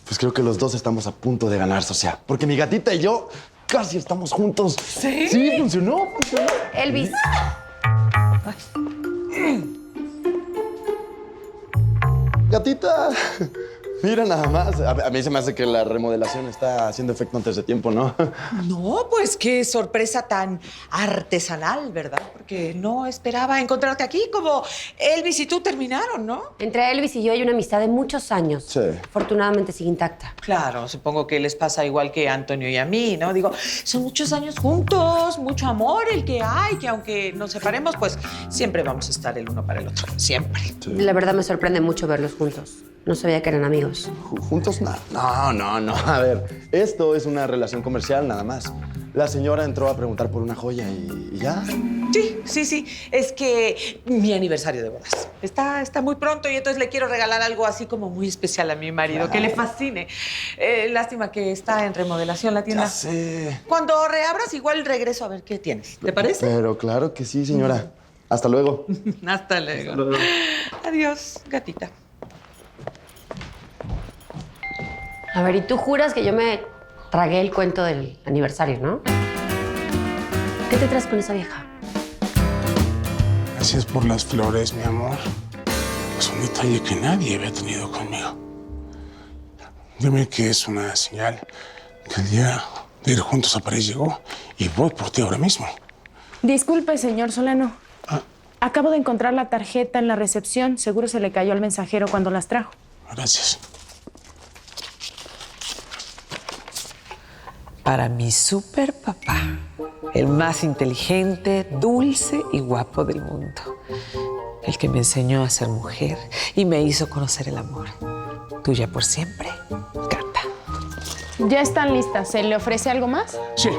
Pues creo que los dos estamos a punto de ganar, socia. Porque mi gatita y yo casi estamos juntos. ¿Sí? Sí, funcionó. Elvis. Gatita, mira nada más. A mí se me hace que la remodelación está haciendo efecto antes de tiempo, ¿no? No, pues qué sorpresa tan artesanal, ¿verdad? Porque no esperaba encontrarte aquí como Elvis y tú terminaron, ¿no? Entre Elvis y yo hay una amistad de muchos años. Sí. Afortunadamente sigue intacta. Claro, supongo que les pasa igual que a Antonio y a mí, ¿no? Digo, son muchos años juntos, mucho amor el que hay, que aunque nos separemos, pues siempre vamos a estar el uno para el otro, siempre. La verdad me sorprende mucho verlos juntos. No sabía que eran amigos. ¿Juntos? No. A ver, esto es una relación comercial nada más. La señora entró a preguntar por una joya y ya. Sí. Es que mi aniversario de bodas está muy pronto y entonces le quiero regalar algo así como muy especial a mi marido, que le fascine. Lástima que está en remodelación la tienda. Ya sé. Cuando reabras, igual regreso a ver qué tienes. ¿Te parece? Pero claro que sí, señora. Hasta luego. Hasta luego. Adiós, gatita. A ver, y tú juras que yo me tragué el cuento del aniversario, ¿no? ¿Qué te traes con esa vieja? Gracias por las flores, mi amor. Es un detalle que nadie había tenido conmigo. Dime que es una señal que el día de ir juntos a París llegó y voy por ti ahora mismo. Disculpe, señor Solano. Acabo de encontrar la tarjeta en la recepción. Seguro se le cayó al mensajero cuando las trajo. Gracias. Para mi super papá, el más inteligente, dulce y guapo del mundo. El que me enseñó a ser mujer y me hizo conocer el amor. Tuya por siempre, Gata. Ya están listas. ¿Se le ofrece algo más? Sí,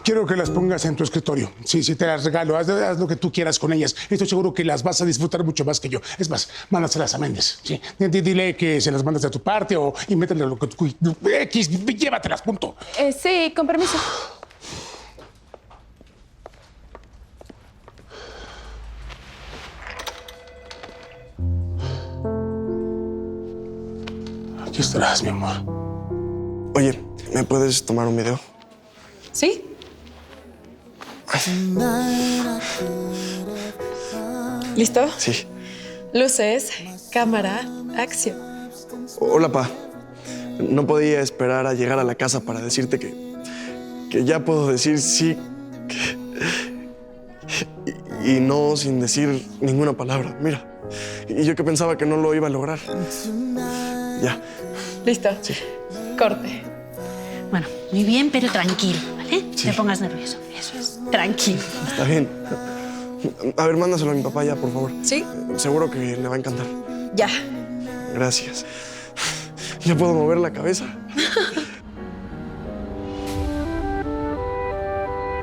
quiero que las pongas en tu escritorio. Sí, te las regalo. Haz lo que tú quieras con ellas. Estoy seguro que las vas a disfrutar mucho más que yo. Es más, mándaselas a Méndez. Sí, dile que se las mandas de tu parte o invéntale lo que tú... X, llévatelas, punto. Sí, con permiso. Aquí estarás, mi amor. Oye, ¿me puedes tomar un video? ¿Sí? ¿Listo? Sí. Luces, cámara, acción. Hola, pa. No podía esperar a llegar a la casa para decirte que ya puedo decir sí y no sin decir ninguna palabra. Mira, y yo que pensaba que no lo iba a lograr. Ya. ¿Listo? Sí. Corte. Bueno, muy bien, pero tranquilo, ¿vale? Sí. No te pongas nervioso. Eso es. Tranquilo. Está bien. A ver, mándaselo a mi papá ya, por favor. ¿Sí? Seguro que le va a encantar. Ya. Gracias. Ya puedo mover la cabeza.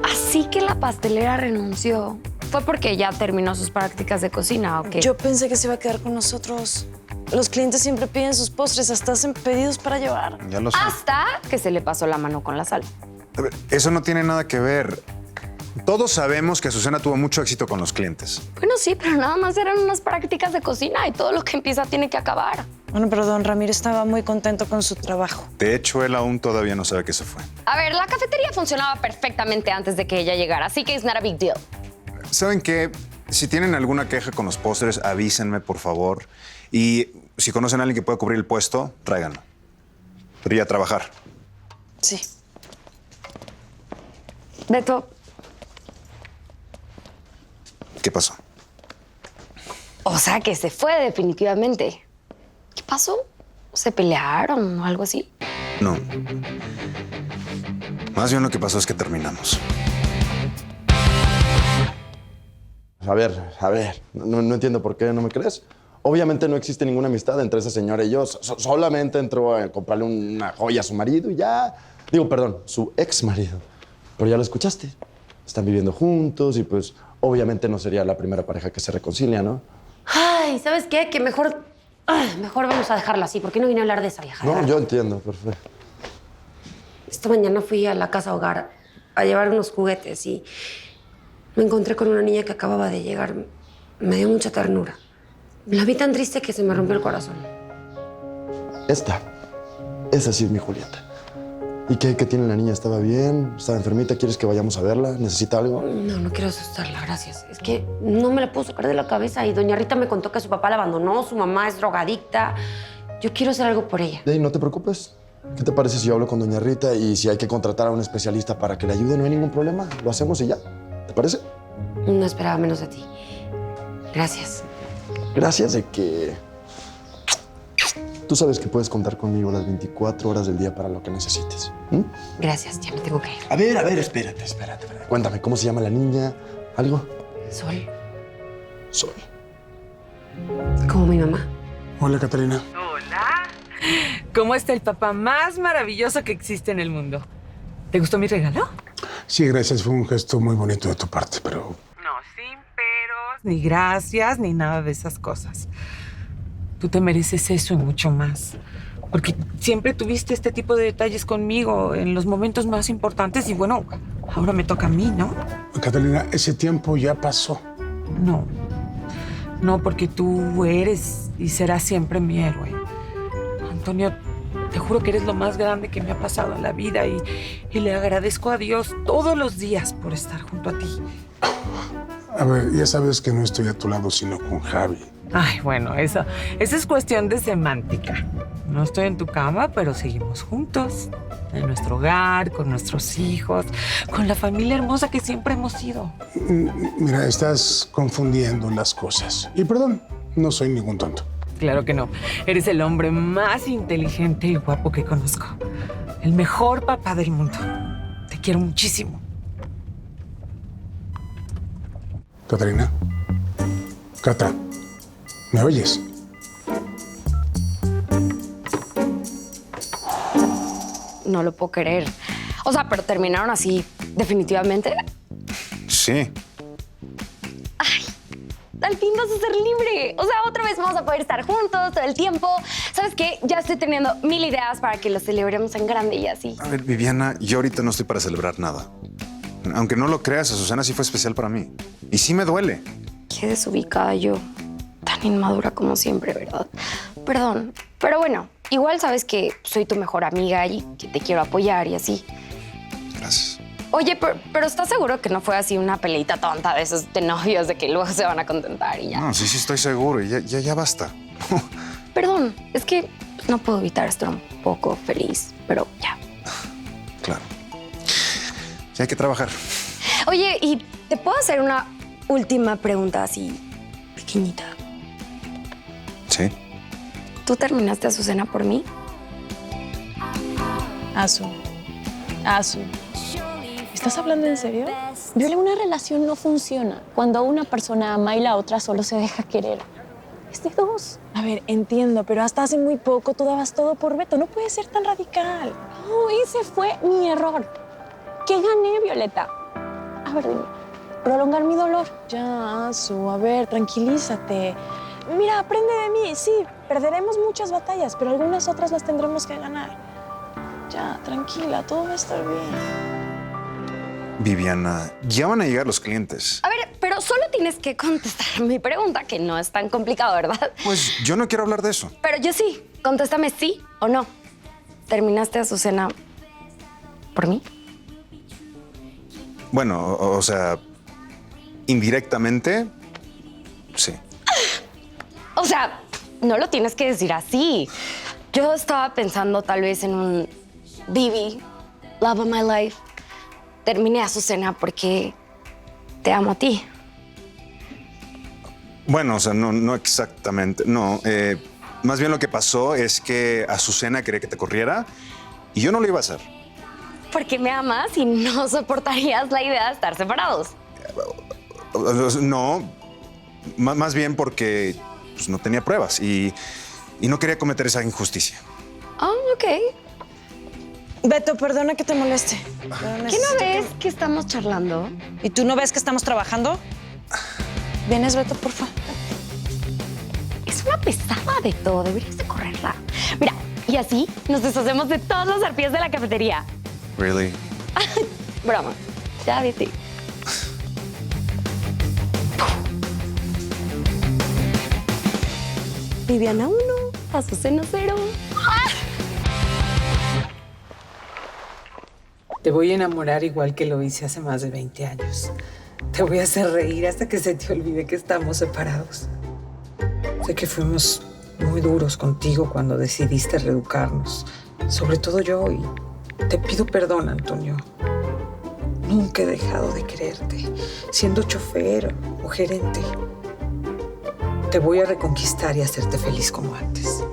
Así que la pastelera renunció. ¿Fue porque ya terminó sus prácticas de cocina o qué? Yo pensé que se iba a quedar con nosotros. Los clientes siempre piden sus postres, hasta hacen pedidos para llevar. Ya lo sé. Hasta que se le pasó la mano con la sal. A ver, eso no tiene nada que ver. Todos sabemos que Azucena tuvo mucho éxito con los clientes. Bueno, sí, pero nada más eran unas prácticas de cocina y todo lo que empieza tiene que acabar. Bueno, pero don Ramiro estaba muy contento con su trabajo. De hecho, él aún todavía no sabe que se fue. A ver, la cafetería funcionaba perfectamente antes de que ella llegara, así que it's not a big deal. ¿Saben qué? Si tienen alguna queja con los postres, avísenme, por favor. Y si conocen a alguien que pueda cubrir el puesto, tráiganlo. Pero ya a trabajar. Sí. Beto, ¿Qué pasó? o sea que se fue definitivamente. ¿Qué pasó? ¿Se pelearon o algo así? No. Más bien lo que pasó es que terminamos. A ver. No entiendo por qué no me crees. Obviamente no existe ninguna amistad entre esa señora y yo. Solamente entró a comprarle una joya a su marido y ya... Digo, perdón, su ex marido. Pero ya lo escuchaste. Están viviendo juntos y pues obviamente no sería la primera pareja que se reconcilia, ¿no? Ay, ¿sabes qué? Que mejor vamos a dejarla así. ¿Por qué no vine a hablar de esa vieja? No, yo entiendo, perfecto. Esta mañana fui a la casa hogar a llevar unos juguetes y me encontré con una niña que acababa de llegar. Me dio mucha ternura. La vi tan triste que se me rompió el corazón. Esta. Esa sí es mi Julieta. ¿Y qué tiene la niña? ¿Estaba bien? ¿Estaba enfermita? ¿Quieres que vayamos a verla? ¿Necesita algo? No quiero asustarla, gracias. Es que no me la puedo sacar de la cabeza y doña Rita me contó que su papá la abandonó, su mamá es drogadicta. Yo quiero hacer algo por ella. Ey, no te preocupes. ¿Qué te parece si yo hablo con doña Rita y si hay que contratar a un especialista para que le ayude? No hay ningún problema. Lo hacemos y ya. ¿Te parece? No esperaba menos de ti. Gracias. Gracias de que... Tú sabes que puedes contar conmigo las 24 horas del día para lo que necesites. Gracias, ya me tengo que ir. A ver, espérate. Cuéntame, ¿cómo se llama la niña? ¿Algo? Sol, Sol. como mi mamá. Hola, Catalina. Hola. ¿Cómo está el papá más maravilloso que existe en el mundo? ¿Te gustó mi regalo? Sí, gracias. Fue un gesto muy bonito de tu parte, pero... No, sin peros, ni gracias, ni nada de esas cosas. Tú te mereces eso y mucho más. Porque siempre tuviste este tipo de detalles conmigo en los momentos más importantes y bueno, ahora me toca a mí, ¿no? Catalina, ese tiempo ya pasó. No, porque tú eres y serás siempre mi héroe. Antonio, te juro que eres lo más grande que me ha pasado en la vida y le agradezco a Dios todos los días por estar junto a ti. A ver, ya sabes que no estoy a tu lado, sino con Javi. Ay, bueno, eso es cuestión de semántica. No estoy en tu cama, pero seguimos juntos. En nuestro hogar, con nuestros hijos, con la familia hermosa que siempre hemos sido. Mira, estás confundiendo las cosas. Y perdón, no soy ningún tonto. Claro que no. Eres el hombre más inteligente y guapo que conozco. El mejor papá del mundo. Te quiero muchísimo. Catalina. Cata, ¿me oyes? No lo puedo creer. O sea, pero terminaron así, definitivamente. Sí. Al fin vas a ser libre. O sea, otra vez vamos a poder estar juntos todo el tiempo. ¿Sabes qué? Ya estoy teniendo 1000 ideas para que lo celebremos en grande y así. A ver, Viviana, yo ahorita no estoy para celebrar nada. Aunque no lo creas, Azucena sí fue especial para mí. Y sí me duele. Qué desubicada yo. Tan inmadura como siempre, ¿verdad? Perdón. Pero bueno, igual sabes que soy tu mejor amiga y que te quiero apoyar y así. Gracias. Oye, pero ¿estás seguro que no fue así una peleita tonta de esos de novios de que luego se van a contentar y ya? No, sí estoy seguro. Ya basta. Perdón, es que no puedo evitar estar un poco feliz, pero ya. Claro. Ya hay que trabajar. Oye, ¿y te puedo hacer una última pregunta así pequeñita? Sí. ¿Tú terminaste Azucena por mí? Azu. ¿Estás hablando en serio? Viola, una relación no funciona cuando una persona ama y la otra solo se deja querer. Es de dos. A ver, entiendo, pero hasta hace muy poco tú dabas todo por Beto. No puedes ser tan radical. No, ese fue mi error. ¿Qué gané, Violeta? A ver, dime. ¿Prolongar mi dolor? Ya, Azu, a ver, tranquilízate. Mira, aprende de mí. Sí, perderemos muchas batallas, pero algunas otras las tendremos que ganar. Ya, tranquila, todo va a estar bien. Viviana, ya van a llegar los clientes. A ver, pero solo tienes que contestar mi pregunta, que no es tan complicado, ¿verdad? Pues yo no quiero hablar de eso. Pero yo sí. Contéstame sí o no. ¿Terminaste Azucena por mí? Bueno, o sea, indirectamente, sí. O sea, no lo tienes que decir así. Yo estaba pensando tal vez en un Vivi, love of my life. Terminé Azucena porque te amo a ti. Bueno, o sea, no exactamente. No, más bien lo que pasó es que Azucena quería que te corriera y yo no lo iba a hacer. Porque me amas y no soportarías la idea de estar separados. No, más bien porque pues, no tenía pruebas y no quería cometer esa injusticia. Oh, ok. Beto, perdona que te moleste. ¿Qué no ves que estamos charlando? ¿Y tú no ves que estamos trabajando? ¿Vienes, Beto, por favor? Es una pesada de todo. Deberías de correrla. Mira, y así nos deshacemos de todas las arpías de la cafetería. Really? Broma. Ya vete. Viviana 1, Azucena 0. ¡Ah! Te voy a enamorar igual que lo hice hace más de 20 años. Te voy a hacer reír hasta que se te olvide que estamos separados. Sé que fuimos muy duros contigo cuando decidiste reeducarnos. Sobre todo yo, y te pido perdón, Antonio. Nunca he dejado de quererte, siendo chofer o gerente. Te voy a reconquistar y hacerte feliz como antes.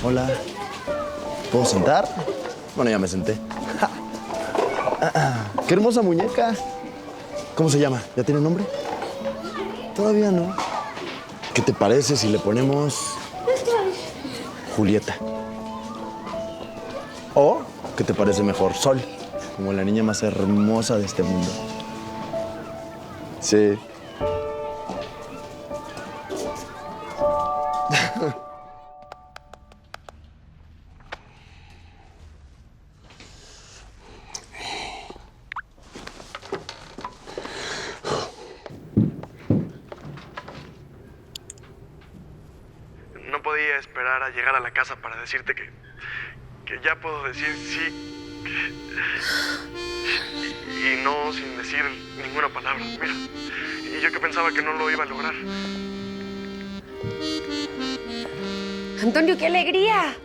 Hola. ¿Puedo sentar? Bueno, ya me senté. ¡Qué hermosa muñeca! ¿Cómo se llama? ¿Ya tiene nombre? Todavía no. ¿Qué te parece si le ponemos Julieta? ¿O qué te parece mejor? Sol, como la niña más hermosa de este mundo. Sí. No podía esperar a llegar a la casa para decirte que ya puedo decir sí. Y no sin decir ninguna palabra. Mira, y yo que pensaba que no lo iba a lograr. Antonio, qué alegría.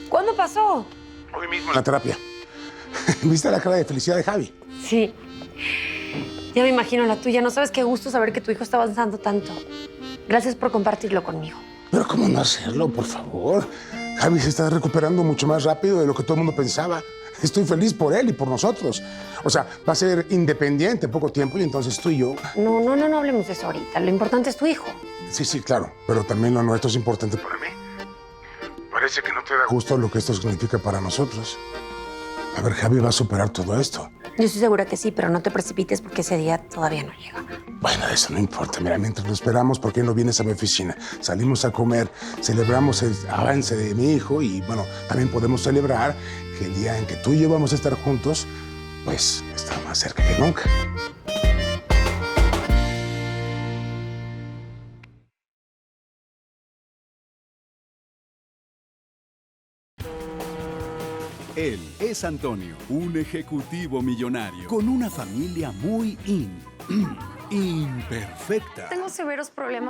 ¿Cuándo pasó? Hoy mismo en la terapia. ¿Viste la cara de felicidad de Javi? Sí. Ya me imagino la tuya. No sabes qué gusto saber que tu hijo está avanzando tanto. Gracias por compartirlo conmigo. Pero ¿cómo no hacerlo, por favor? Javi se está recuperando mucho más rápido de lo que todo el mundo pensaba. Estoy feliz por él y por nosotros. O sea, va a ser independiente en poco tiempo y entonces tú y yo... No hablemos de eso ahorita. Lo importante es tu hijo. Sí, claro. Pero también lo nuestro es importante para mí. Parece que no te da gusto lo que esto significa para nosotros. A ver, Javi va a superar todo esto. Yo estoy segura que sí, pero no te precipites porque ese día todavía no llega. Bueno, eso no importa. Mira, mientras lo esperamos, ¿por qué no vienes a mi oficina? Salimos a comer, celebramos el avance de mi hijo y, bueno, también podemos celebrar que el día en que tú y yo vamos a estar juntos, pues está más cerca que nunca. Él es Antonio, un ejecutivo millonario con una familia muy imperfecta. Tengo severos problemas